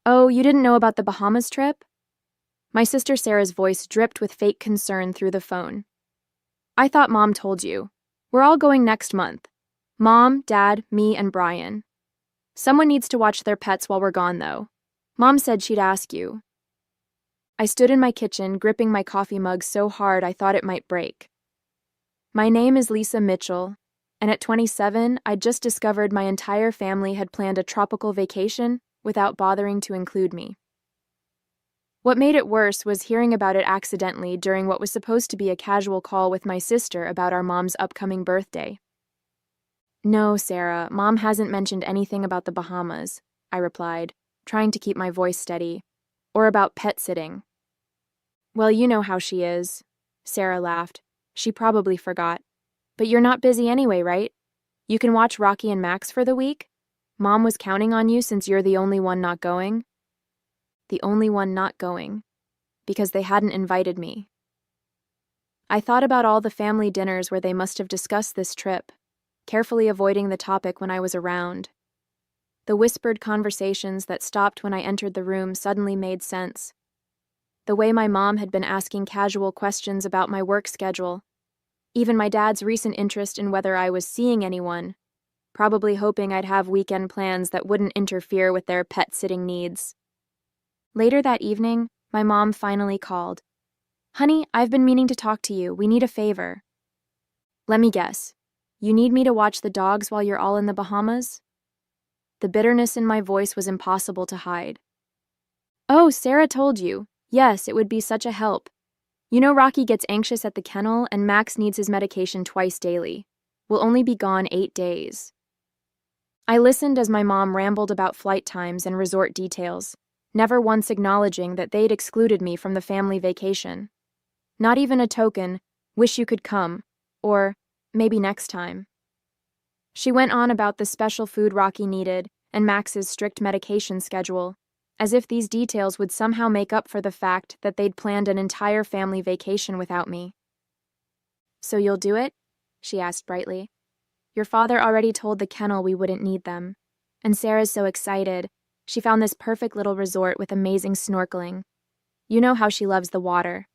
Oh, you didn't know about the Bahamas trip? My sister Sarah's voice dripped with fake concern through the phone. I thought Mom told you. We're all going next month. Mom, Dad, me, and Brian. Someone needs to watch their pets while we're gone, though. Mom said she'd ask you. I stood in my kitchen, gripping my coffee mug so hard I thought it might break. My name is Lisa Mitchell, and at 27, I'd just discovered my entire family had planned a tropical vacation without bothering to include me. What made it worse was hearing about it accidentally during what was supposed to be a casual call with my sister about our mom's upcoming birthday. No, Sarah, Mom hasn't mentioned anything about the Bahamas, I replied, trying to keep my voice steady, or about pet sitting. Well, you know how she is, Sarah laughed. She probably forgot. But you're not busy anyway, right? You can watch Rocky and Max for the week? Mom was counting on you since you're the only one not going. The only one not going, because they hadn't invited me. I thought about all the family dinners where they must have discussed this trip, carefully avoiding the topic when I was around. The whispered conversations that stopped when I entered the room suddenly made sense. The way my mom had been asking casual questions about my work schedule, even my dad's recent interest in whether I was seeing anyone, probably hoping I'd have weekend plans that wouldn't interfere with their pet-sitting needs. Later that evening, my mom finally called. Honey, I've been meaning to talk to you. We need a favor. Let me guess. You need me to watch the dogs while you're all in the Bahamas? The bitterness in my voice was impossible to hide. Oh, Sarah told you. Yes, it would be such a help. You know Rocky gets anxious at the kennel and Max needs his medication twice daily. We'll only be gone 8 days. I listened as my mom rambled about flight times and resort details, never once acknowledging that they'd excluded me from the family vacation. Not even a token, wish you could come, or maybe next time. She went on about the special food Rocky needed and Max's strict medication schedule, as if these details would somehow make up for the fact that they'd planned an entire family vacation without me. So you'll do it? She asked brightly. Your father already told the kennel we wouldn't need them, and Sarah's so excited. She found this perfect little resort with amazing snorkeling. You know how she loves the water.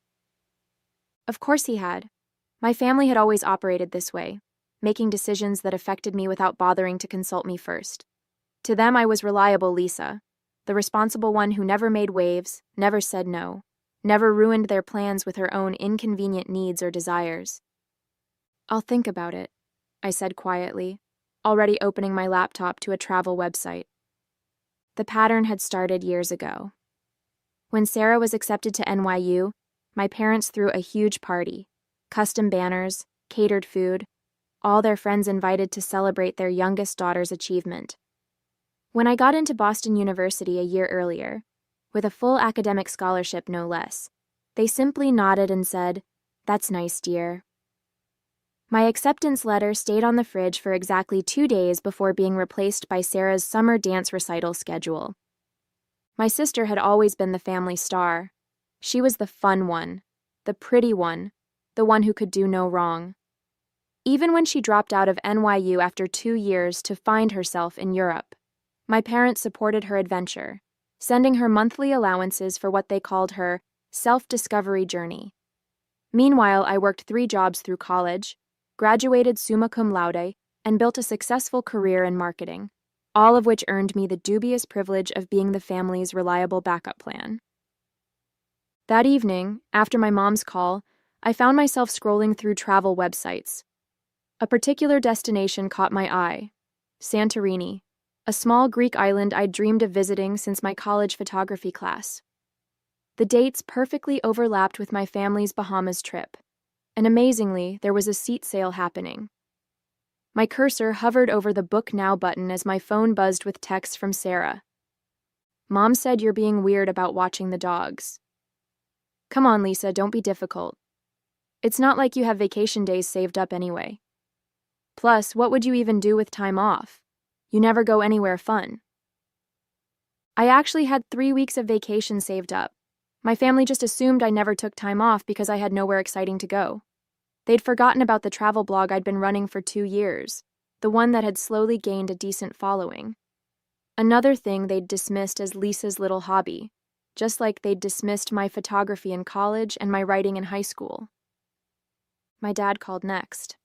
Of course he had. My family had always operated this way, making decisions that affected me without bothering to consult me first. To them, I was reliable Lisa, the responsible one who never made waves, never said no, never ruined their plans with her own inconvenient needs or desires. I'll think about it, I said quietly, already opening my laptop to a travel website. The pattern had started years ago. When Sarah was accepted to NYU, my parents threw a huge party, custom banners, catered food, all their friends invited to celebrate their youngest daughter's achievement. When I got into Boston University a year earlier, with a full academic scholarship no less, they simply nodded and said, "That's nice, dear." My acceptance letter stayed on the fridge for exactly 2 days before being replaced by Sarah's summer dance recital schedule. My sister had always been the family star. She was the fun one, the pretty one, the one who could do no wrong. Even when she dropped out of NYU after 2 years to find herself in Europe, my parents supported her adventure, sending her monthly allowances for what they called her self-discovery journey. Meanwhile, I worked 3 jobs through college, graduated summa cum laude, and built a successful career in marketing, all of which earned me the dubious privilege of being the family's reliable backup plan. That evening, after my mom's call, I found myself scrolling through travel websites. A particular destination caught my eye: Santorini, a small Greek island I'd dreamed of visiting since my college photography class. The dates perfectly overlapped with my family's Bahamas trip, and amazingly, there was a seat sale happening. My cursor hovered over the Book Now button as my phone buzzed with texts from Sarah. Mom said you're being weird about watching the dogs. Come on, Lisa, don't be difficult. It's not like you have vacation days saved up anyway. Plus, what would you even do with time off? You never go anywhere fun. I actually had 3 weeks of vacation saved up. My family just assumed I never took time off because I had nowhere exciting to go. They'd forgotten about the travel blog I'd been running for 2 years, the one that had slowly gained a decent following. Another thing they'd dismissed as Lisa's little hobby, just like they'd dismissed my photography in college and my writing in high school. My dad called next.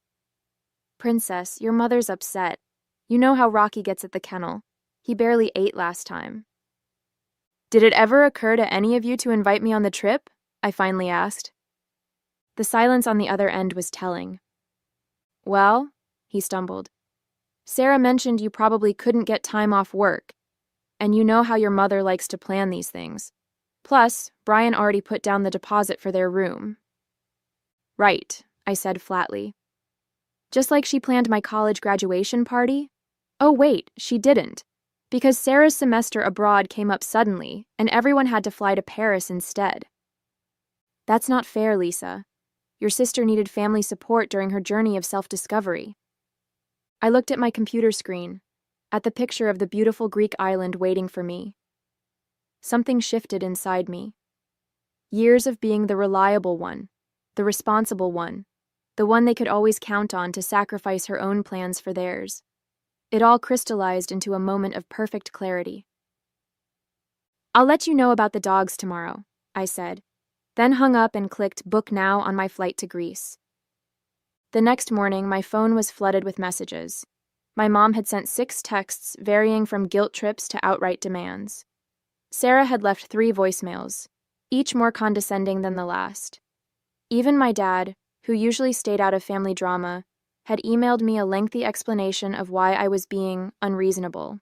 "Princess, your mother's upset. You know how Rocky gets at the kennel. He barely ate last time." "Did it ever occur to any of you to invite me on the trip?" I finally asked. The silence on the other end was telling. "Well," he stumbled, "Sarah mentioned you probably couldn't get time off work, and you know how your mother likes to plan these things. Plus, Brian already put down the deposit for their room." "Right," I said flatly. "Just like she planned my college graduation party? Oh wait, she didn't, because Sarah's semester abroad came up suddenly, and everyone had to fly to Paris instead." "That's not fair, Lisa. Your sister needed family support during her journey of self-discovery." I looked at my computer screen, at the picture of the beautiful Greek island waiting for me. Something shifted inside me. Years of being the reliable one, the responsible one, the one they could always count on to sacrifice her own plans for theirs. It all crystallized into a moment of perfect clarity. "I'll let you know about the dogs tomorrow," I said, then hung up and clicked Book Now on my flight to Greece. The next morning, my phone was flooded with messages. My mom had sent 6 texts varying from guilt trips to outright demands. Sarah had left 3 voicemails, each more condescending than the last. Even my dad, who usually stayed out of family drama, had emailed me a lengthy explanation of why I was being unreasonable.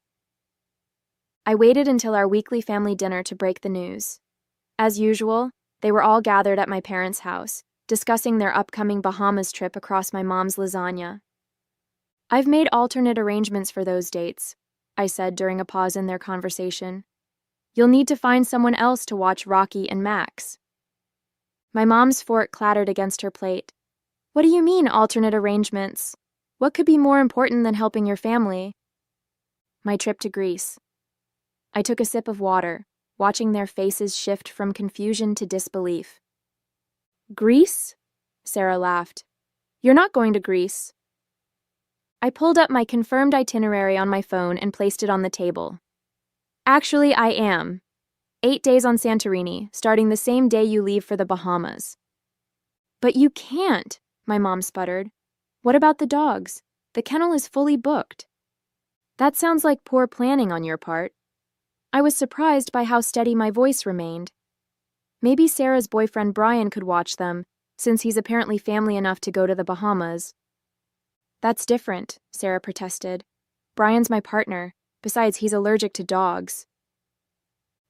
I waited until our weekly family dinner to break the news. As usual, they were all gathered at my parents' house, discussing their upcoming Bahamas trip across my mom's lasagna. "I've made alternate arrangements for those dates," I said during a pause in their conversation. "You'll need to find someone else to watch Rocky and Max." My mom's fork clattered against her plate. "What do you mean, alternate arrangements? What could be more important than helping your family?" "My trip to Greece." I took a sip of water, watching their faces shift from confusion to disbelief. "Greece?" Sarah laughed. "You're not going to Greece." I pulled up my confirmed itinerary on my phone and placed it on the table. "Actually, I am. 8 days on Santorini, starting the same day you leave for the Bahamas." "But you can't," my mom sputtered. "What about the dogs? The kennel is fully booked." "That sounds like poor planning on your part." I was surprised by how steady my voice remained. Maybe Sarah's boyfriend Brian could watch them, since he's apparently family enough to go to the Bahamas. "That's different," Sarah protested. "Brian's my partner. Besides, he's allergic to dogs."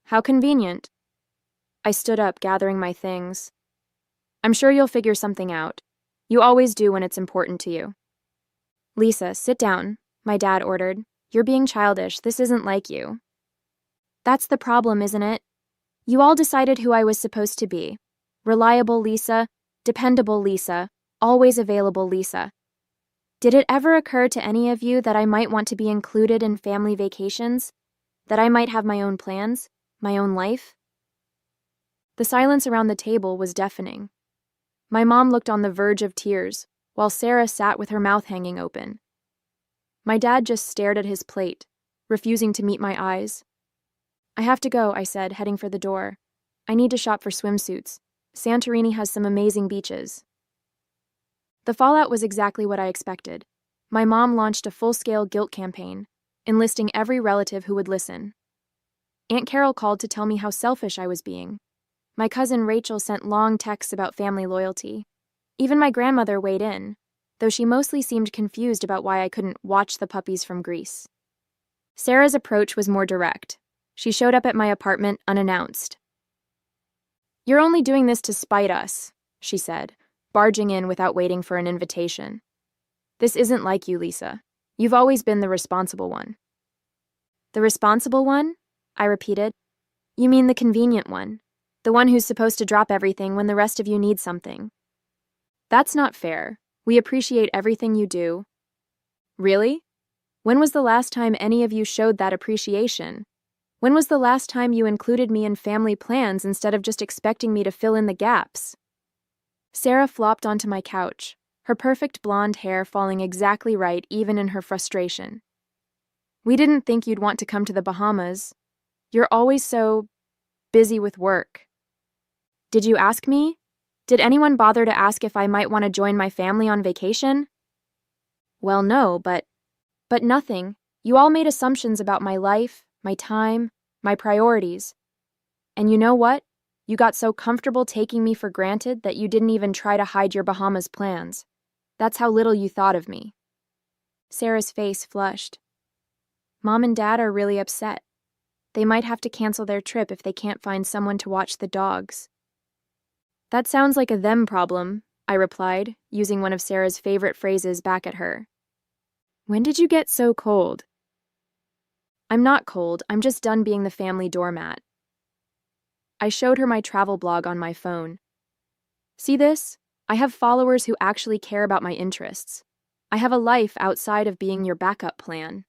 "How convenient." I stood up, gathering my things. "I'm sure you'll figure something out. You always do when it's important to you." "Lisa, sit down," my dad ordered. "You're being childish. This isn't like you." "That's the problem, isn't it? You all decided who I was supposed to be. Reliable Lisa, dependable Lisa, always available Lisa. Did it ever occur to any of you that I might want to be included in family vacations? That I might have my own plans, my own life?" The silence around the table was deafening. My mom looked on the verge of tears, while Sarah sat with her mouth hanging open. My dad just stared at his plate, refusing to meet my eyes. "I have to go," I said, heading for the door. "I need to shop for swimsuits. Santorini has some amazing beaches." The fallout was exactly what I expected. My mom launched a full-scale guilt campaign, enlisting every relative who would listen. Aunt Carol called to tell me how selfish I was being. My cousin Rachel sent long texts about family loyalty. Even my grandmother weighed in, though she mostly seemed confused about why I couldn't watch the puppies from Greece. Sarah's approach was more direct. She showed up at my apartment unannounced. "You're only doing this to spite us," she said, barging in without waiting for an invitation. "This isn't like you, Lisa. You've always been the responsible one." "The responsible one?" I repeated. "You mean the convenient one. The one who's supposed to drop everything when the rest of you need something." "That's not fair. We appreciate everything you do." "Really? When was the last time any of you showed that appreciation? When was the last time you included me in family plans instead of just expecting me to fill in the gaps?" Sarah flopped onto my couch, her perfect blonde hair falling exactly right even in her frustration. We didn't think you'd want to come to the Bahamas. You're always so busy with work. Did you ask me? Did anyone bother to ask if I might want to join my family on vacation? Well, no, but nothing. You all made assumptions about my life, my time, my priorities. And you know what? You got so comfortable taking me for granted that you didn't even try to hide your Bahamas plans. That's how little you thought of me. Sarah's face flushed. Mom and Dad are really upset. They might have to cancel their trip if they can't find someone to watch the dogs. That sounds like a them problem, I replied, using one of Sarah's favorite phrases back at her. When did you get so cold? I'm not cold, I'm just done being the family doormat. I showed her my travel blog on my phone. See this? I have followers who actually care about my interests. I have a life outside of being your backup plan.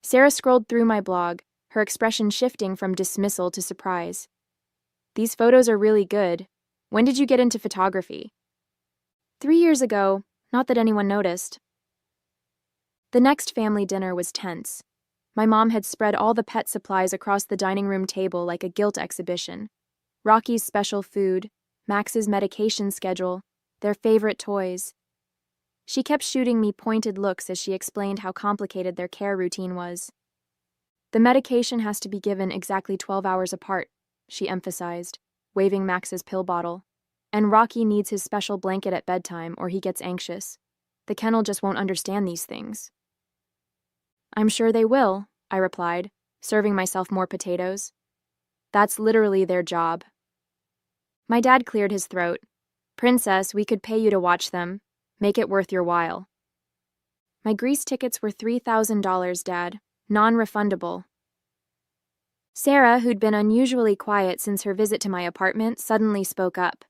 Sarah scrolled through my blog, her expression shifting from dismissal to surprise. These photos are really good. When did you get into photography? 3 years ago, not that anyone noticed. The next family dinner was tense. My mom had spread all the pet supplies across the dining room table like a guilt exhibition. Rocky's special food, Max's medication schedule, their favorite toys. She kept shooting me pointed looks as she explained how complicated their care routine was. The medication has to be given exactly 12 hours apart, she emphasized, waving Max's pill bottle. And Rocky needs his special blanket at bedtime or he gets anxious. The kennel just won't understand these things. I'm sure they will, I replied, serving myself more potatoes. That's literally their job. My dad cleared his throat. Princess, we could pay you to watch them. Make it worth your while. My Greece tickets were $3,000, Dad, non-refundable. Sarah, who'd been unusually quiet since her visit to my apartment, suddenly spoke up.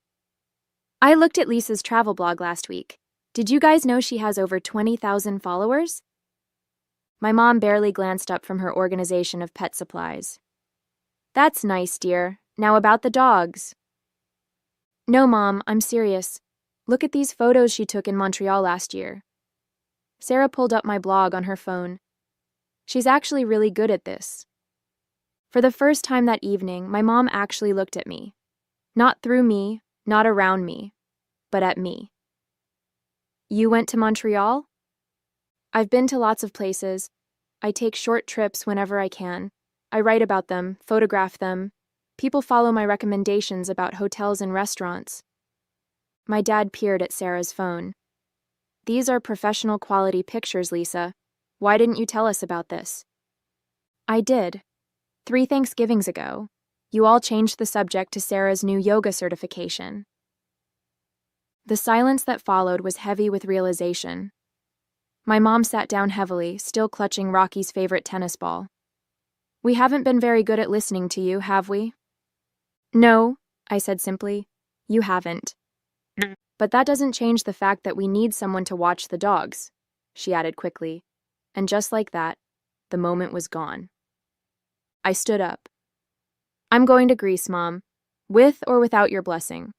I looked at Lisa's travel blog last week. Did you guys know she has over 20,000 followers? My mom barely glanced up from her organization of pet supplies. That's nice, dear. Now about the dogs. No, Mom, I'm serious. Look at these photos she took in Montreal last year. Sarah pulled up my blog on her phone. She's actually really good at this. For the first time that evening, my mom actually looked at me. Not through me, not around me, but at me. You went to Montreal? I've been to lots of places. I take short trips whenever I can. I write about them, photograph them. People follow my recommendations about hotels and restaurants. My dad peered at Sarah's phone. These are professional quality pictures, Lisa. Why didn't you tell us about this? I did. 3 Thanksgivings ago. You all changed the subject to Sarah's new yoga certification. The silence that followed was heavy with realization. My mom sat down heavily, still clutching Rocky's favorite tennis ball. We haven't been very good at listening to you, have we? No, I said simply. You haven't. But that doesn't change the fact that we need someone to watch the dogs, she added quickly. And just like that, the moment was gone. I stood up. I'm going to Greece, Mom, with or without your blessing.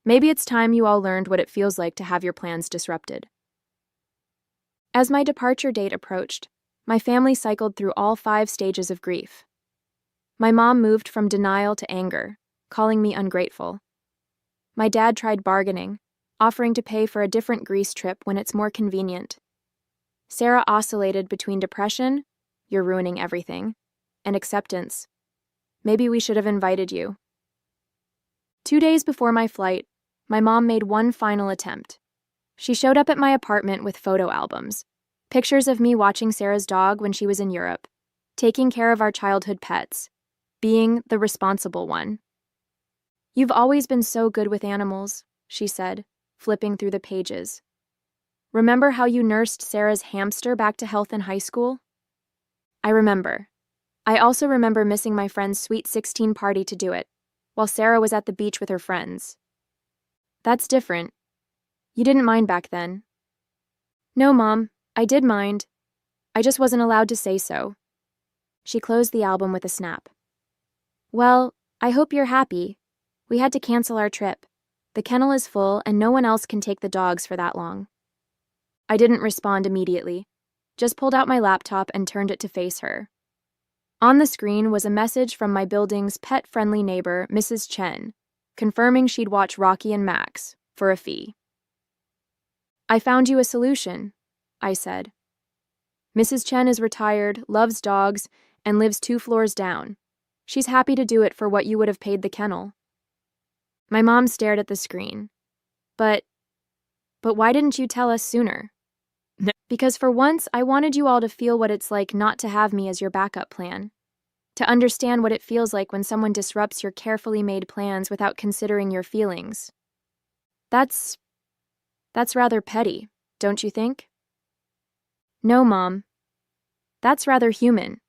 Maybe it's time you all learned what it feels like to have your plans disrupted. As my departure date approached, my family cycled through all 5 stages of grief. My mom moved from denial to anger, calling me ungrateful. My dad tried bargaining, offering to pay for a different Greece trip when it's more convenient. Sarah oscillated between depression, you're ruining everything, and acceptance. Maybe we should have invited you. 2 days before my flight, my mom made one final attempt. She showed up at my apartment with photo albums, pictures of me watching Sarah's dog when she was in Europe, taking care of our childhood pets, being the responsible one. You've always been so good with animals, she said, flipping through the pages. Remember how you nursed Sarah's hamster back to health in high school? I remember. I also remember missing my friend's sweet 16 party to do it, while Sarah was at the beach with her friends. That's different. You didn't mind back then. No, Mom, I did mind. I just wasn't allowed to say so. She closed the album with a snap. Well, I hope you're happy. We had to cancel our trip. The kennel is full and no one else can take the dogs for that long. I didn't respond immediately, just pulled out my laptop and turned it to face her. On the screen was a message from my building's pet-friendly neighbor, Mrs. Chen, confirming she'd watch Rocky and Max for a fee. "I found you a solution," I said. "Mrs. Chen is retired, loves dogs, and lives 2 floors down. She's happy to do it for what you would have paid the kennel." My mom stared at the screen. But why didn't you tell us sooner?" "Because for once, I wanted you all to feel what it's like not to have me as your backup plan. To understand what it feels like when someone disrupts your carefully made plans without considering your feelings. That's rather petty, don't you think?" "No, Mom. That's rather human.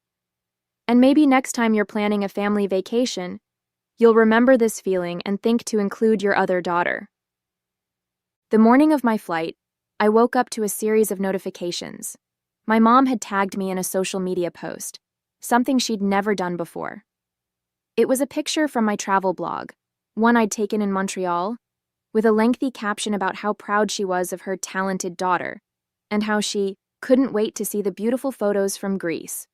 And maybe next time you're planning a family vacation, you'll remember this feeling and think to include your other daughter." The morning of my flight, I woke up to a series of notifications. My mom had tagged me in a social media post, something she'd never done before. It was a picture from my travel blog, one I'd taken in Montreal, with a lengthy caption about how proud she was of her talented daughter, and how she couldn't wait to see the beautiful photos from Greece.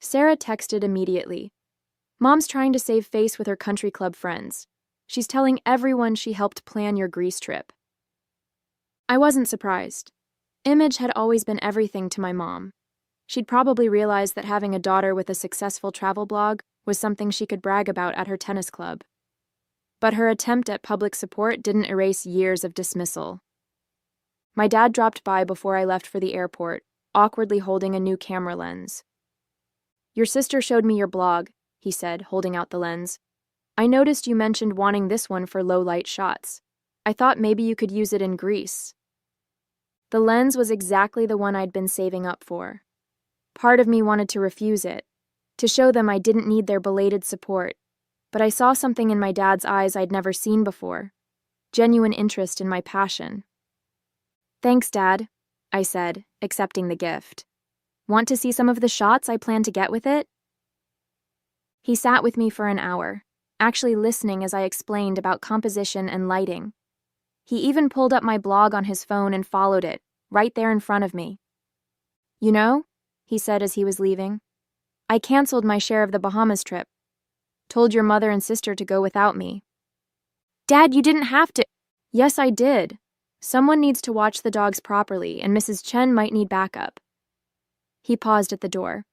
Sarah texted immediately. "Mom's trying to save face with her country club friends. She's telling everyone she helped plan your Greece trip." I wasn't surprised. Image had always been everything to my mom. She'd probably realized that having a daughter with a successful travel blog was something she could brag about at her tennis club. But her attempt at public support didn't erase years of dismissal. My dad dropped by before I left for the airport, awkwardly holding a new camera lens. "Your sister showed me your blog," he said, holding out the lens. "I noticed you mentioned wanting this one for low-light shots. I thought maybe you could use it in Greece." The lens was exactly the one I'd been saving up for. Part of me wanted to refuse it, to show them I didn't need their belated support, but I saw something in my dad's eyes I'd never seen before, genuine interest in my passion. "Thanks, Dad," I said, accepting the gift. "Want to see some of the shots I plan to get with it?" He sat with me for an hour, actually listening as I explained about composition and lighting. He even pulled up my blog on his phone and followed it, right there in front of me. "You know," he said as he was leaving, "I canceled my share of the Bahamas trip. Told your mother and sister to go without me." "Dad, you didn't have to." "Yes, I did. Someone needs to watch the dogs properly, and Mrs. Chen might need backup." He paused at the door.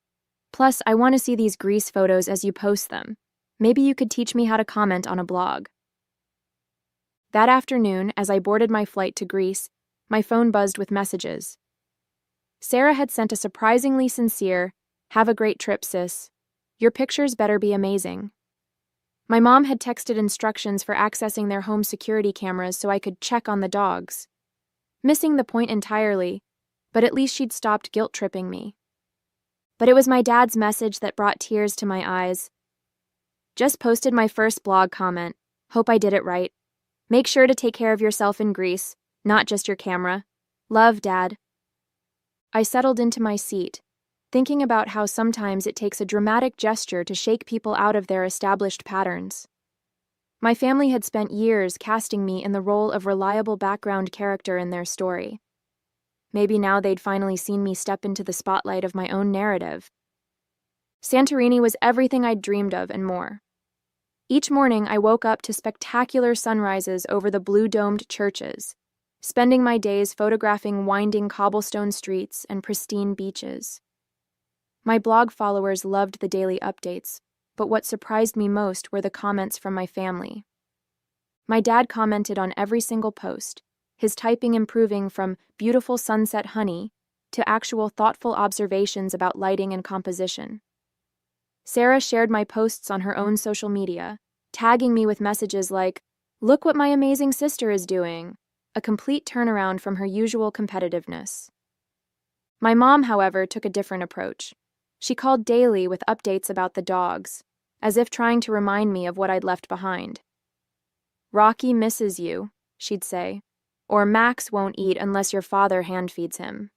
"Plus, I want to see these Greece photos as you post them. Maybe you could teach me how to comment on a blog." That afternoon, as I boarded my flight to Greece, my phone buzzed with messages. Sarah had sent a surprisingly sincere, "Have a great trip, sis. Your pictures better be amazing." My mom had texted instructions for accessing their home security cameras so I could check on the dogs. Missing the point entirely, but at least she'd stopped guilt-tripping me. But it was my dad's message that brought tears to my eyes. "Just posted my first blog comment. Hope I did it right. Make sure to take care of yourself in Greece, not just your camera. Love, Dad." I settled into my seat, thinking about how sometimes it takes a dramatic gesture to shake people out of their established patterns. My family had spent years casting me in the role of reliable background character in their story. Maybe now they'd finally seen me step into the spotlight of my own narrative. Santorini was everything I'd dreamed of and more. Each morning, I woke up to spectacular sunrises over the blue-domed churches, spending my days photographing winding cobblestone streets and pristine beaches. My blog followers loved the daily updates, but what surprised me most were the comments from my family. My dad commented on every single post, his typing improving from "beautiful sunset honey" to actual thoughtful observations about lighting and composition. Sarah shared my posts on her own social media, tagging me with messages like, "Look what my amazing sister is doing," a complete turnaround from her usual competitiveness. My mom, however, took a different approach. She called daily with updates about the dogs, as if trying to remind me of what I'd left behind. "Rocky misses you," she'd say, or "Max won't eat unless your father hand-feeds him."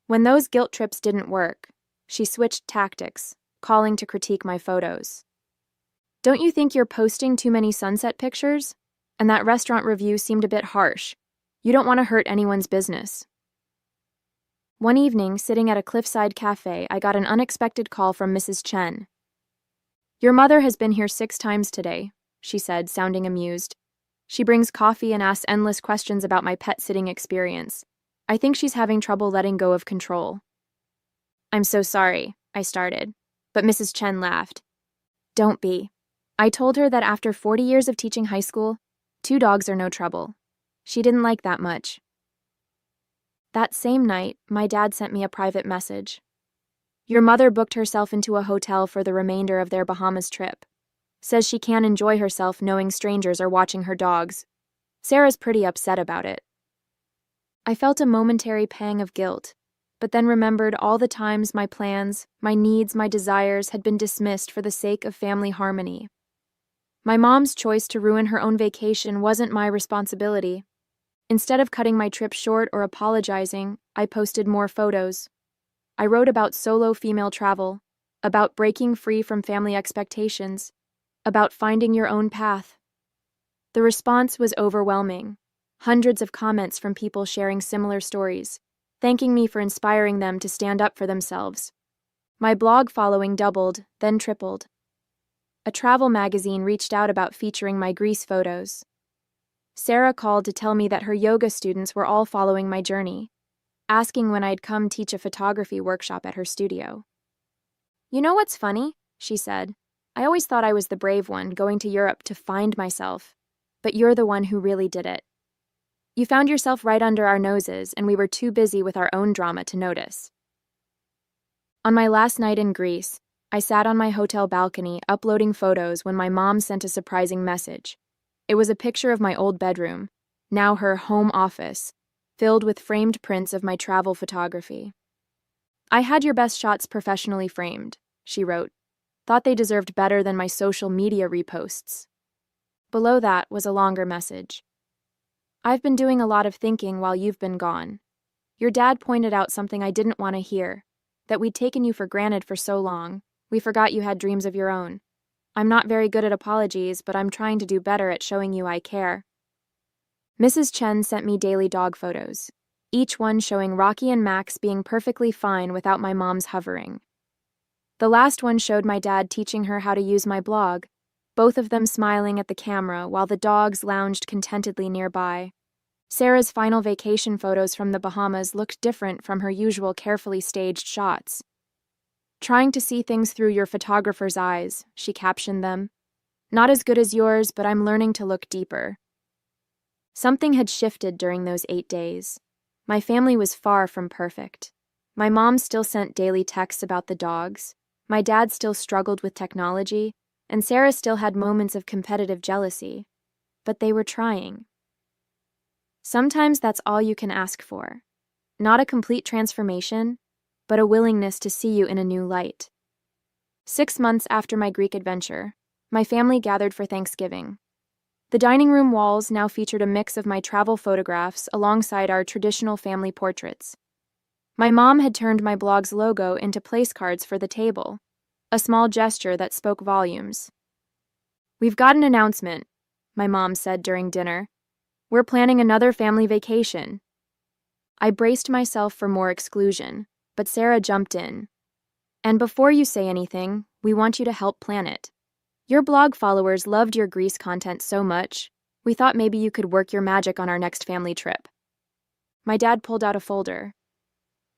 When those guilt trips didn't work, she switched tactics, calling to critique my photos. "Don't you think you're posting too many sunset pictures? And that restaurant review seemed a bit harsh. You don't want to hurt anyone's business." One evening, sitting at a cliffside cafe, I got an unexpected call from Mrs. Chen. "Your mother has been here 6 times today," she said, sounding amused. "She brings coffee and asks endless questions about my pet sitting experience. I think she's having trouble letting go of control." "I'm so sorry," I started, but Mrs. Chen laughed. "Don't be. I told her that after 40 years of teaching high school, 2 dogs are no trouble. She didn't like that much." That same night, my dad sent me a private message. "Your mother booked herself into a hotel for the remainder of their Bahamas trip. Says she can't enjoy herself knowing strangers are watching her dogs. Sarah's pretty upset about it." I felt a momentary pang of guilt, but then remembered all the times my plans, my needs, my desires had been dismissed for the sake of family harmony. My mom's choice to ruin her own vacation wasn't my responsibility. Instead of cutting my trip short or apologizing, I posted more photos. I wrote about solo female travel, about breaking free from family expectations, about finding your own path. The response was overwhelming. Hundreds of comments from people sharing similar stories, thanking me for inspiring them to stand up for themselves. My blog following doubled, then tripled. A travel magazine reached out about featuring my Greece photos. Sarah called to tell me that her yoga students were all following my journey, asking when I'd come teach a photography workshop at her studio. "You know what's funny?" she said. "I always thought I was the brave one going to Europe to find myself, but you're the one who really did it. You found yourself right under our noses, and we were too busy with our own drama to notice." On my last night in Greece, I sat on my hotel balcony uploading photos when my mom sent a surprising message. It was a picture of my old bedroom, now her home office, filled with framed prints of my travel photography. "I had your best shots professionally framed," she wrote. "Thought they deserved better than my social media reposts." Below that was a longer message. "I've been doing a lot of thinking while you've been gone. Your dad pointed out something I didn't want to hear, that we'd taken you for granted for so long, we forgot you had dreams of your own. I'm not very good at apologies, but I'm trying to do better at showing you I care." Mrs. Chen sent me daily dog photos, each one showing Rocky and Max being perfectly fine without my mom's hovering. The last one showed my dad teaching her how to use my blog, both of them smiling at the camera while the dogs lounged contentedly nearby. Sarah's final vacation photos from the Bahamas looked different from her usual carefully staged shots. "Trying to see things through your photographer's eyes," she captioned them. "Not as good as yours, but I'm learning to look deeper." Something had shifted during those 8 days. My family was far from perfect. My mom still sent daily texts about the dogs, my dad still struggled with technology, and Sarah still had moments of competitive jealousy. But they were trying. Sometimes that's all you can ask for. Not a complete transformation, but a willingness to see you in a new light. 6 months after my Greek adventure, my family gathered for Thanksgiving. The dining room walls now featured a mix of my travel photographs alongside our traditional family portraits. My mom had turned my blog's logo into place cards for the table, a small gesture that spoke volumes. "We've got an announcement," my mom said during dinner. "We're planning another family vacation." I braced myself for more exclusion, but Sarah jumped in. "And before you say anything, we want you to help plan it. Your blog followers loved your Greece content so much, we thought maybe you could work your magic on our next family trip." My dad pulled out a folder.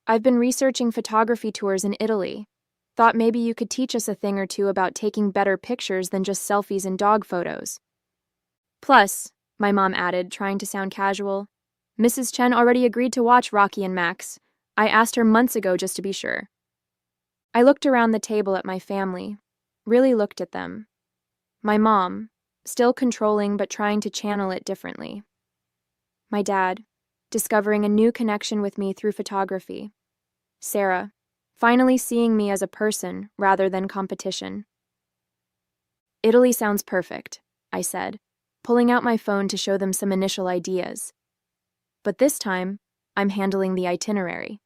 "I've been researching photography tours in Italy. Thought maybe you could teach us a thing or two about taking better pictures than just selfies and dog photos. Plus," my mom added, trying to sound casual, "Mrs. Chen already agreed to watch Rocky and Max. I asked her months ago just to be sure." I looked around the table at my family, really looked at them. My mom, still controlling but trying to channel it differently. My dad, discovering a new connection with me through photography. Sarah, finally seeing me as a person rather than competition. "Italy sounds perfect," I said, pulling out my phone to show them some initial ideas. "But this time, I'm handling the itinerary."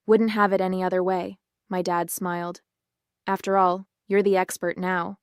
"Wouldn't have it any other way," my dad smiled. "After all, you're the expert now."